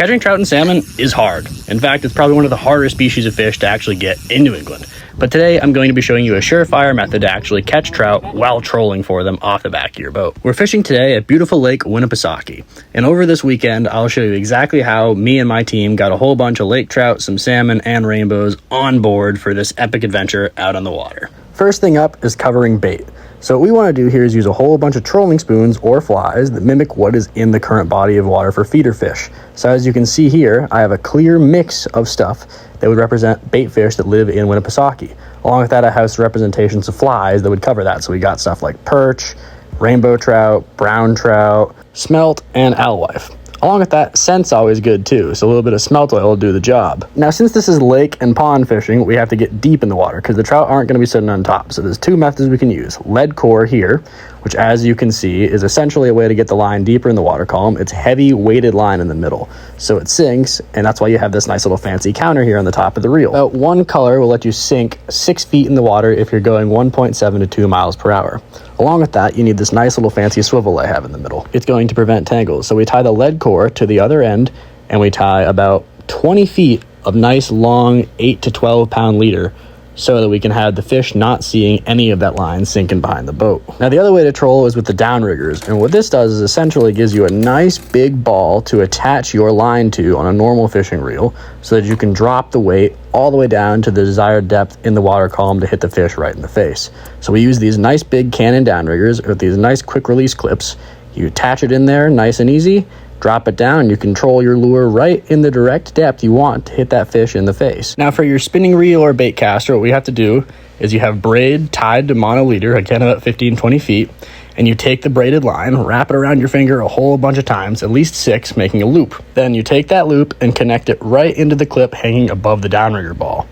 Catching trout and salmon is hard. In fact, it's probably one of the harder species of fish to actually get in New England. But today I'm going to be showing you a surefire method to actually catch trout while trolling for them off the back of your boat. We're fishing today at beautiful Lake Winnipesaukee. And over this weekend, I'll show you exactly how me and my team got a whole bunch of lake trout, some salmon, and rainbows on board for this epic adventure out on the water. First thing up is covering bait. So what we want to do here is use a whole bunch of trolling spoons or flies that mimic what is in the current body of water for feeder fish. So as you can see here, I have a clear mix of stuff that would represent bait fish that live in Winnipesaukee. Along with that, I have some representations of flies that would cover that. So we got stuff like perch, rainbow trout, brown trout, smelt, and alewife. Along with that, scent's always good too, so a little bit of smelt oil will do the job. Now, since this is lake and pond fishing, we have to get deep in the water because the trout aren't going to be sitting on top. So there's two methods we can use. Lead core here, which as you can see is essentially a way to get the line deeper in the water column. It's heavy weighted line in the middle, so it sinks, and that's why you have this nice little fancy counter here on the top of the reel. About one color will let you sink 6 feet in the water if you're going 1.7 to 2 miles per hour. Along with that, you need this nice little fancy swivel I have in the middle. It's going to prevent tangles. So we tie the lead core to the other end, and we tie about 20 feet of nice long 8 to 12 pound leader so that we can have the fish not seeing any of that line sinking behind the boat. Now, the other way to troll is with the downriggers, and what this does is essentially gives you a nice big ball to attach your line to on a normal fishing reel so that you can drop the weight all the way down to the desired depth in the water column to hit the fish right in the face. So we use these nice big Cannon downriggers with these nice quick release clips. You attach it in there nice and easy, drop it down, you control your lure right in the direct depth you want to hit that fish in the face. Now for your spinning reel or bait caster, what we have to do is you have braid tied to monoleader, again about 15-20 feet, and you take the braided line, wrap it around your finger a whole bunch of times, at least 6, making a loop. Then you take that loop and connect it right into the clip hanging above the downrigger ball.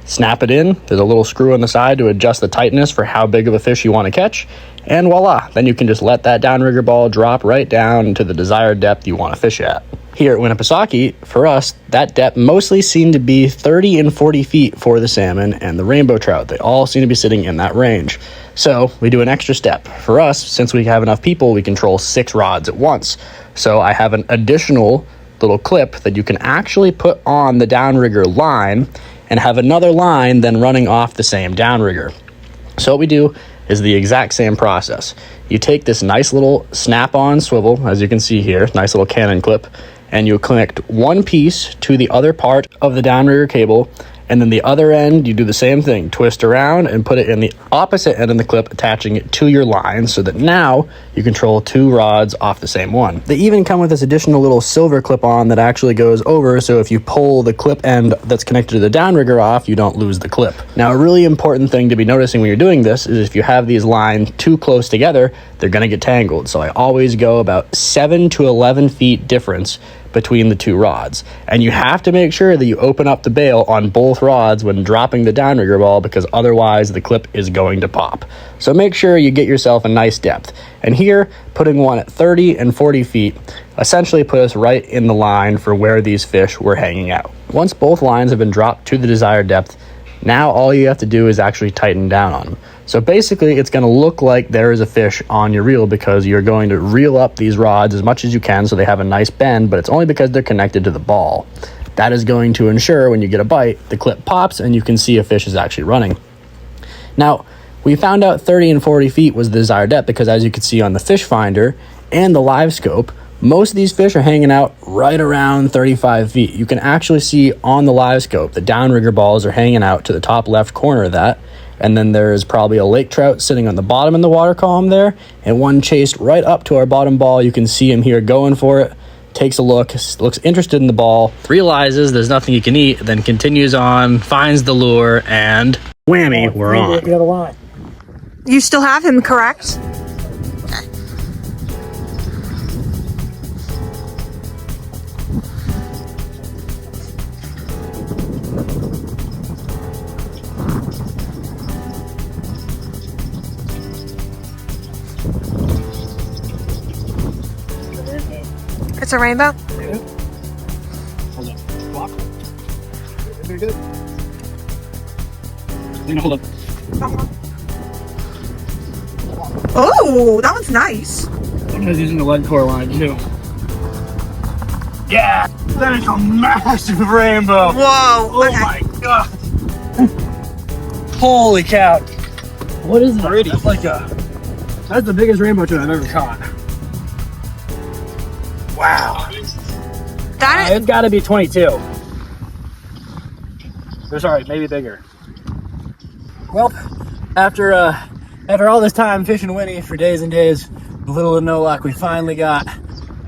Snap it in, there's a little screw on the side to adjust the tightness for how big of a fish you want to catch, and voila, then you can just let that downrigger ball drop right down to the desired depth you want to fish at. Here at Winnipesaukee, for us, that depth mostly seemed to be 30 and 40 feet for the salmon and the rainbow trout. They all seem to be sitting in that range. So we do an extra step. For us, since we have enough people, we control 6 rods at once. So I have an additional little clip that you can actually put on the downrigger line and have another line then running off the same downrigger. So what we do is the exact same process. You take this nice little snap-on swivel, as you can see here, nice little Cannon clip, and you connect one piece to the other part of the downrigger cable, and then the other end, you do the same thing. Twist around and put it in the opposite end of the clip, attaching it to your line so that now you control 2 rods off the same one. They even come with this additional little silver clip-on that actually goes over, so if you pull the clip end that's connected to the downrigger off, you don't lose the clip. Now, a really important thing to be noticing when you're doing this is if you have these lines too close together, they're going to get tangled. So I always go about 7 to 11 feet difference between the 2 rods, and you have to make sure that you open up the bail on both rods when dropping the downrigger ball, because otherwise the clip is going to pop. So make sure you get yourself a nice depth, and here putting one at 30 and 40 feet essentially put us right in the line for where these fish were hanging out. Once both lines have been dropped to the desired depth, now all you have to do is actually tighten down on them. So basically it's going to look like there is a fish on your reel because you're going to reel up these rods as much as you can so they have a nice bend, but it's only because they're connected to the ball. That is going to ensure when you get a bite, the clip pops and you can see a fish is actually running. Now, we found out 30 and 40 feet was the desired depth because as you can see on the fish finder and the live scope, most of these fish are hanging out right around 35 feet. You can actually see on the live scope, the downrigger balls are hanging out to the top left corner of that. And then there's probably a lake trout sitting on the bottom in the water column there, and one chased right up to our bottom ball. You can see him here going for it, takes a look, looks interested in the ball, realizes there's nothing he can eat, then continues on, finds the lure, and whammy, we're on. You still have him, correct? It's a rainbow? Yeah. Hold up. Walk. Very good. Hold up. Oh, that one's nice. I was using the lead core line too. Yeah, that is a massive rainbow. Whoa. Oh Okay. my god. Holy cow. What is that? That's like that's the biggest rainbow trout I've ever caught. Wow. That It's got to be 22. Or sorry, maybe bigger. Well, after all this time fishing Winnie for days and days, with little to no luck, we finally got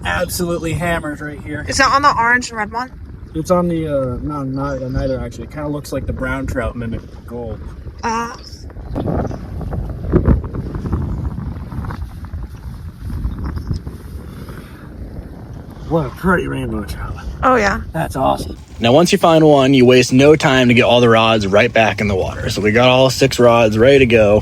absolutely hammered right here. is that on the orange and red one? It's on the no, not neither actually. It kind of looks like the brown trout mimic gold. What a pretty rainbow trout. Oh yeah. That's awesome. Now, once you find one, you waste no time to get all the rods right back in the water. So we got all 6 rods ready to go.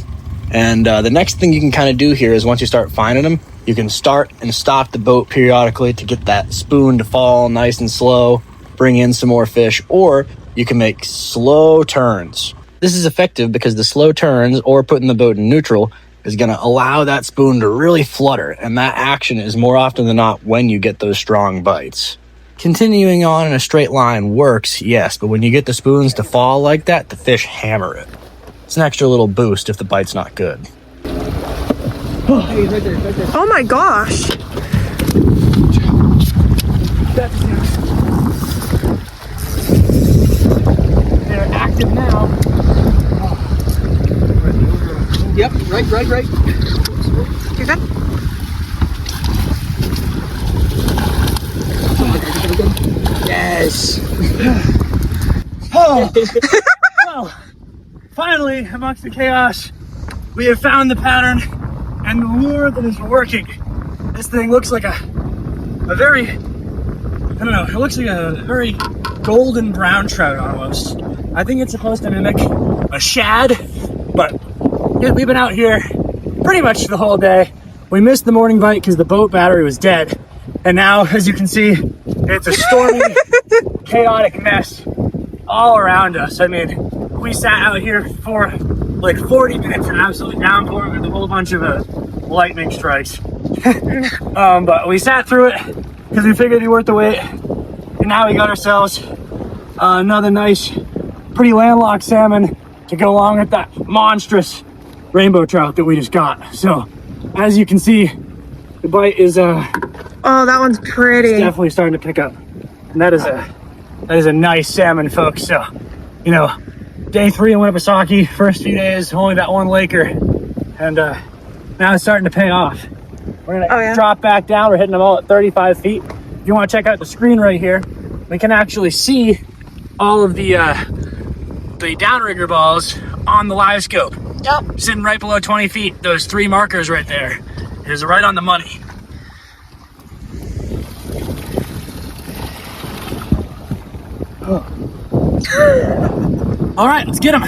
And the next thing you can kind of do here is once you start finding them, you can start and stop the boat periodically to get that spoon to fall nice and slow, bring in some more fish, or you can make slow turns. This is effective because the slow turns or putting the boat in neutral is going to allow that spoon to really flutter, and that action is more often than not when you get those strong bites. Continuing on in a straight line works, yes, but when you get the spoons to fall like that, the fish hammer it. It's an extra little boost if the bite's not good. Oh, hey, right there, right there. Oh my gosh. They're active now. Yep, right. You good? Yes. Oh. Well, finally, amongst the chaos, we have found the pattern and the lure that is working. This thing looks like a very, I don't know, it looks like a very golden brown trout almost. I think it's supposed to mimic a shad, but we've been out here pretty much the whole day. We missed the morning bite because the boat battery was dead. And now, as you can see, it's a stormy, chaotic mess all around us. I mean, we sat out here for like 40 minutes in absolute downpour with a whole bunch of lightning strikes. But we sat through it because we figured it'd be worth the wait. And now we got ourselves another nice, pretty landlocked salmon to go along with that monstrous rainbow trout that we just got. So, as you can see, the bite is Oh, that one's pretty. definitely starting to pick up. And that is a nice salmon, folks. So, you know, day 3 in Winnipesaukee, first few days, only that one laker. And now it's starting to pay off. We're gonna drop back down. We're hitting them all at 35 feet. If you want to check out the screen right here, we can actually see all of the downrigger balls on the live scope. Yep. Sitting right below 20 feet. Those 3 markers right there. It is right on the money. All right, let's get them.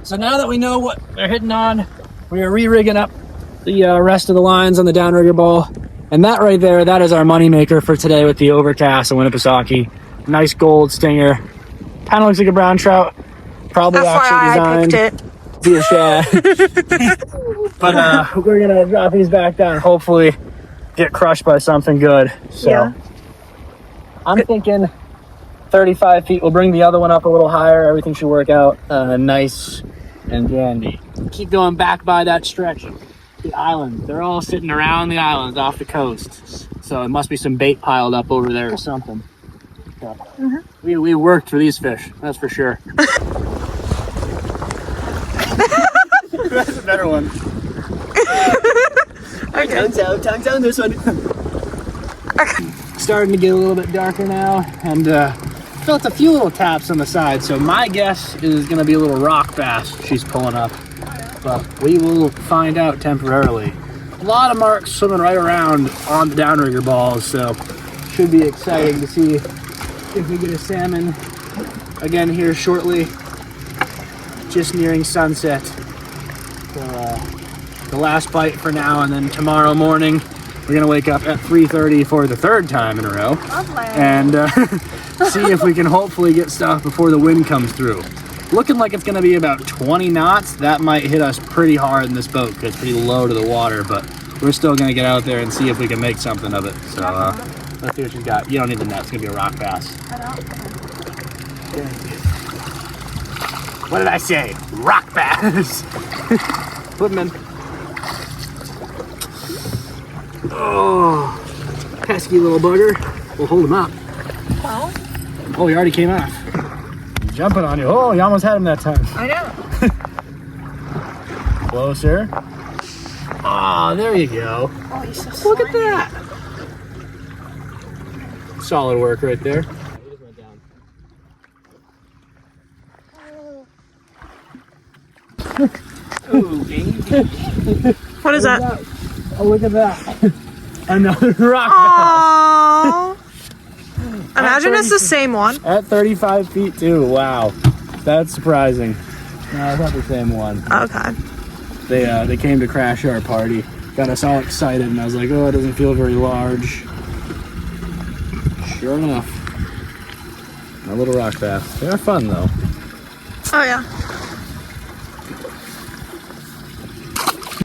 So now that we know what they're hitting on, we are re-rigging up the rest of the lines on the downrigger ball. And that right there, that is our money maker for today with the overcast in Winnipesaukee. Nice gold stinger. Kind of looks like a brown trout. Probably actually designed to be a shad. But we're gonna drop these back down and hopefully get crushed by something good. So Yeah. I'm thinking 35 feet. We'll bring the other one up a little higher. Everything should work out nice and dandy. Keep going back by that stretch. The island. They're all sitting around the islands off the coast. So it must be some bait piled up over there or something. So, we worked for these fish, that's for sure. That's a better one. Okay. Tongues out this one. Starting to get a little bit darker now, and felt a few little taps on the side, so my guess is going to be a little rock bass she's pulling up, but we will find out temporarily. A lot of marks swimming right around on the downrigger balls, so should be exciting to see if we get a salmon again here shortly, just nearing sunset. So the last bite for now, and then tomorrow morning we're gonna wake up at 3:30 for the 3rd time in a row. Lovely. And see if we can hopefully get stuff before the wind comes through. Looking like it's gonna be about 20 knots. That might hit us pretty hard in this boat because it's pretty low to the water, but we're still gonna get out there and see if we can make something of it. So Let's see what she's got. You don't need the net. It's gonna be a rock bass. I don't. What did I say? Rock bass. Put him in. Oh, pesky little bugger. We'll hold him up. Well, Oh, he already came off. He's jumping on you. Oh, you almost had him that time. I know. Closer. Ah, there you go. Oh, he's so Look at slimy. that. Solid work right there. Ooh, baby. What is that? Oh, look at that. Another rock Aww. Imagine it's the same one. at 35 feet too. Wow, that's surprising. No, it's not the same one. Okay. They came to crash our party. Got us all excited, and I was like, oh, it doesn't feel very large. Sure enough, a little rock bass. They're fun though. Oh yeah.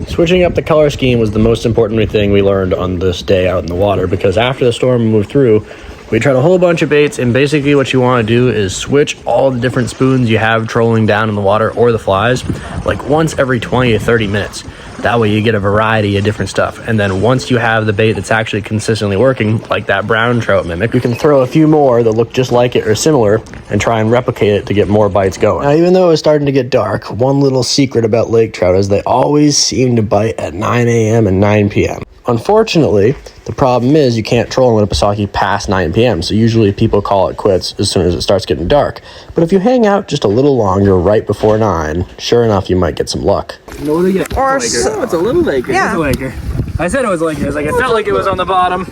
Switching up the color scheme was the most important thing we learned on this day out in the water, because after the storm moved through, we tried a whole bunch of baits, and basically what you want to do is switch all the different spoons you have trolling down in the water or the flies like once every 20 to 30 minutes. That way you get a variety of different stuff. And then once you have the bait that's actually consistently working, like that brown trout mimic, you can throw a few more that look just like it or similar and try and replicate it to get more bites going. Now, even though it was starting to get dark, one little secret about lake trout is they always seem to bite at 9 a.m. and 9 p.m. Unfortunately, the problem is you can't troll in Winnipesaukee past 9 p.m. So usually people call it quits as soon as it starts getting dark. But if you hang out just a little longer right before 9, sure enough, you might get some luck. No, what do you get? Or It's a little Laker. Yeah. It's a Laker. I said it was Laker. It felt like it was on the bottom.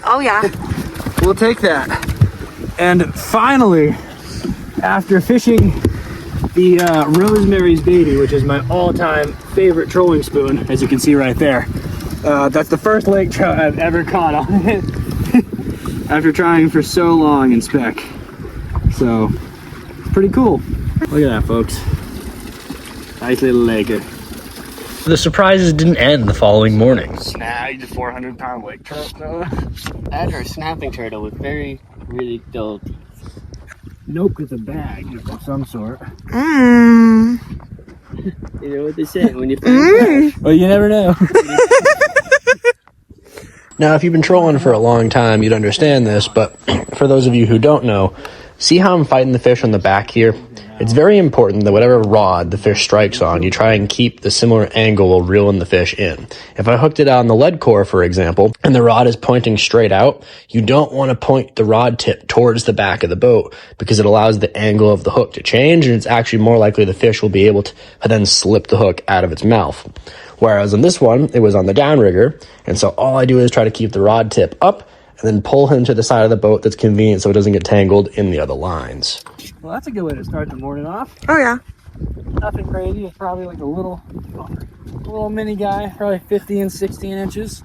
Oh yeah. We'll take that. And finally, after fishing the Rosemary's Baby, which is my all-time favorite trolling spoon, as you can see right there. That's the first lake trout I've ever caught on it after trying for so long in spec. So, pretty cool. Look at that, folks. Nice little laker. The surprises didn't end the following morning. Snagged 400-pound lake trout. That or a snapping turtle with really dull teeth. Nope, with a bag of some sort. Mmm. You know what they say when you find Well, you never know. Now, if you've been trolling for a long time, you'd understand this, but for those of you who don't know, see how I'm fighting the fish on the back here? It's very important that whatever rod the fish strikes on, you try and keep the similar angle while reeling the fish in. If I hooked it on the lead core, for example, and the rod is pointing straight out, you don't want to point the rod tip towards the back of the boat because it allows the angle of the hook to change, and it's actually more likely the fish will be able to then slip the hook out of its mouth. Whereas on this one, it was on the downrigger, and so all I do is try to keep the rod tip up and then pull him to the side of the boat that's convenient so it doesn't get tangled in the other lines. Well, that's a good way to start the morning off. Oh yeah. Nothing crazy. It's probably like a little mini guy, probably 15 and 16 inches.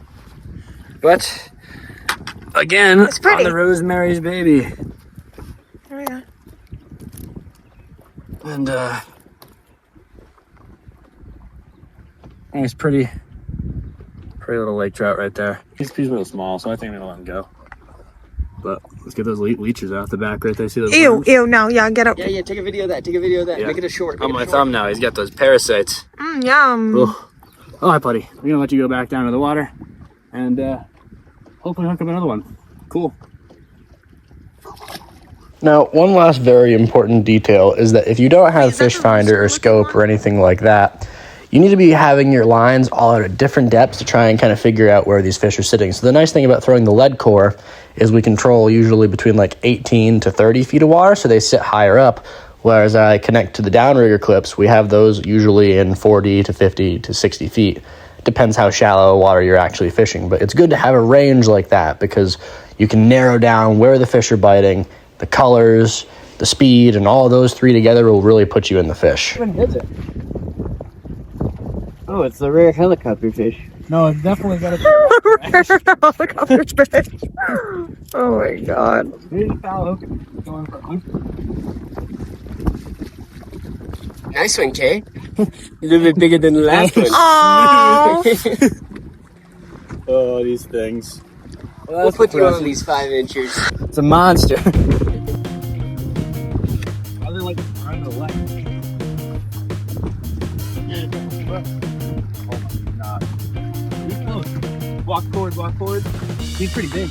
But again, It's pretty. on the Rosemary's Baby. There we go. And nice, pretty little lake trout right there. He's a little small, so I think I'm gonna let him go. But let's get those leeches out the back right there. See those? Ew, worms? ew, no, yeah, get up. Yeah, take a video of that. Take a video of that. Yeah. Make it a short. On my thumb now, he's got those parasites. Yum. Ugh. All right, buddy. We're gonna let you go back down to the water, and hopefully hook up another one. Cool. Now, one last very important detail is that if you don't have fish finder or scope or anything like that, you need to be having your lines all at different depths to try and kind of figure out where these fish are sitting. So the nice thing about throwing the lead core is we control usually between like 18 to 30 feet of water, so they sit higher up. Whereas I connect to the downrigger clips, we have those usually in 40 to 50 to 60 feet. Depends how shallow water you're actually fishing. But it's good to have a range like that because you can narrow down where the fish are biting, the colors, the speed, and all those three together will really put you in the fish. When hits it? Oh, it's the rare helicopter fish. No, it's definitely got to Helicopter fish. Oh my god. Here's a foul hook going for a hook. Nice one, Kay. A little bit bigger than the last one. Aww. Oh, these things. We'll put you on these 5 inchers. It's a monster. Other like on the left. Oh my god. He's close. Walk forward. He's pretty big.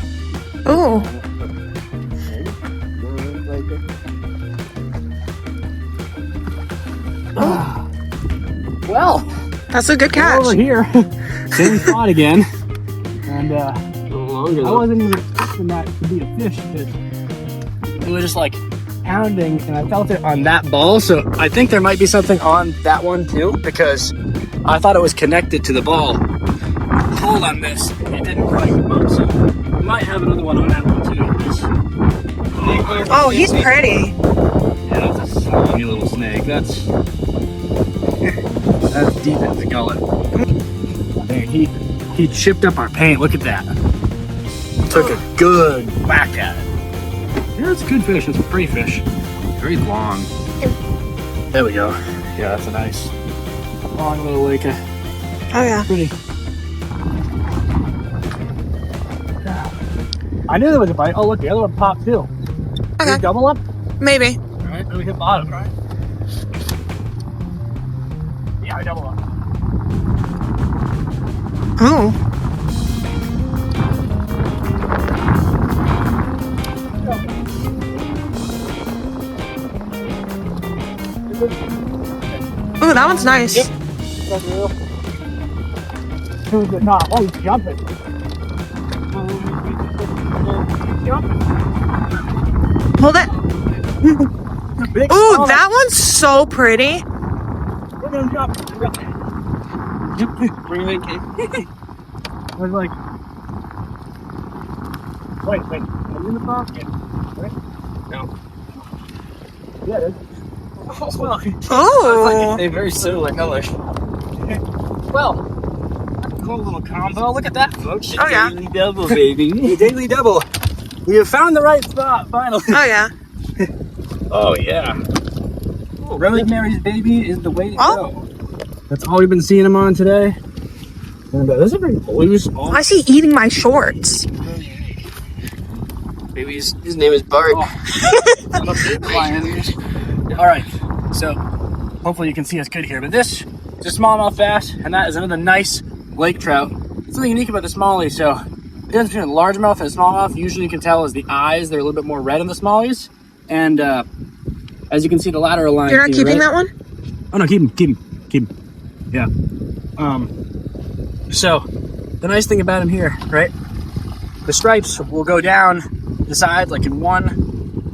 Ooh. Well, That's a good catch. over here. Same spot again. And A little longer I though. wasn't even expecting that to be a fish because it was just like pounding and I felt it on that ball. So I think there might be something on that one too because I thought it was connected to the ball. The hold on this, it didn't quite come up. So we might have another one on that one too. Oh, he's pretty. Yeah, that's a slimy little snake. That's deep in the gullet. Dang, he chipped up our paint. Look at that. Took a good whack at it. Yeah, it's a good fish. It's a pretty fish. Very long. There we go. Yeah, that's a nice long little lake. Oh yeah. Pretty. I knew there was a bite. Oh look, the other one popped too. Can Okay. we double up? Maybe. Alright, then we hit bottom, right? Yeah, I double up. Oh. Ooh, that one's nice. Yep. Who's it not? Oh, he's jumping. Hold it. Big Ooh, smallmouth. that one's so pretty. We're gonna jump. Bring it in, Kate. I was like, wait. Are you in the box? Yeah. Right? No. Yeah, it is. Oh, well. Oh. They're very similar colors. Well, cool little combo. Look at that, folks. Oh, yeah. Daily double, baby. Daily double. We have found the right spot, finally. Oh yeah. Oh, yeah. Rosemary's Baby is the way to Oh. go. That's all we've been seeing them on today. And this is pretty cool. Why is he eating my shorts? Baby, his name is Bart. All right, so hopefully you can see us good here. But this is a smallmouth bass, and that is another nice lake trout. Something unique about the smallies. So the difference between a largemouth and a smallmouth, usually you can tell is the eyes. They're a little bit more red in the smallies, and as you can see, the lateral line. You're not keeping that one? Oh no, keep him. Yeah. So the nice thing about him here, right? The stripes will go down the sides like in one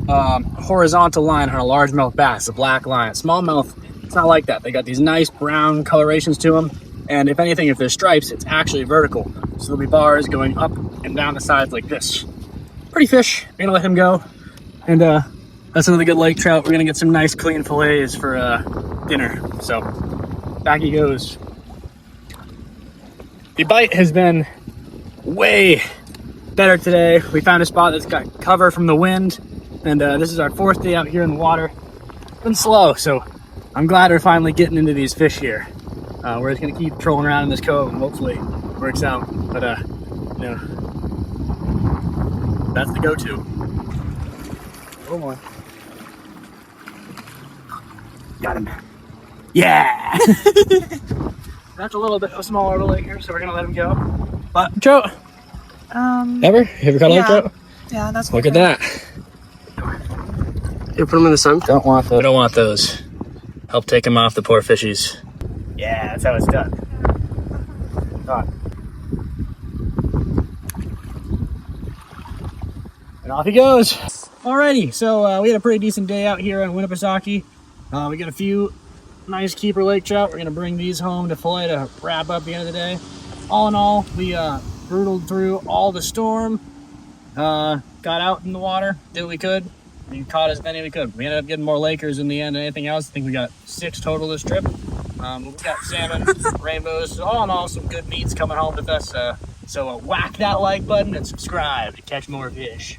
horizontal line on a largemouth bass, a black line. Smallmouth, it's not like that. They got these nice brown colorations to them, and if anything, if there's stripes, it's actually vertical. So there'll be bars going up and down the sides like this. Pretty fish. We're gonna let him go, and that's another good lake trout. We're gonna get some nice clean fillets for dinner. So back he goes. The bite has been way better today. We found a spot that's got cover from the wind, and this is our 4th day out here in the water. It's been slow, so I'm glad we're finally getting into these fish here. We're just gonna keep trolling around in this cove and hopefully it works out. But you know, that's the go-to. Oh boy. Got him. Yeah! That's a little bit of a smaller lake here, so we're gonna let him go. But trout, ever? Have you caught a lake trout? Yeah, that's Look at that. You put them in the sun? Don't want those. We don't want those. Help take them off the poor fishies. Yeah, that's how it's done. Done. And off he goes. Alrighty, so we had a pretty decent day out here at Winnipesaukee. We got a few nice keeper lake trout. We're gonna bring these home to fillet to wrap up the end of the day. All in all, we brutaled through all the storm, got out in the water, did what we could. We caught as many as we could. We ended up getting more Lakers in the end than anything else. I think we got 6 total this trip. We got salmon, rainbows. All in all, some good meats coming home with us. So whack that like button and subscribe to catch more fish.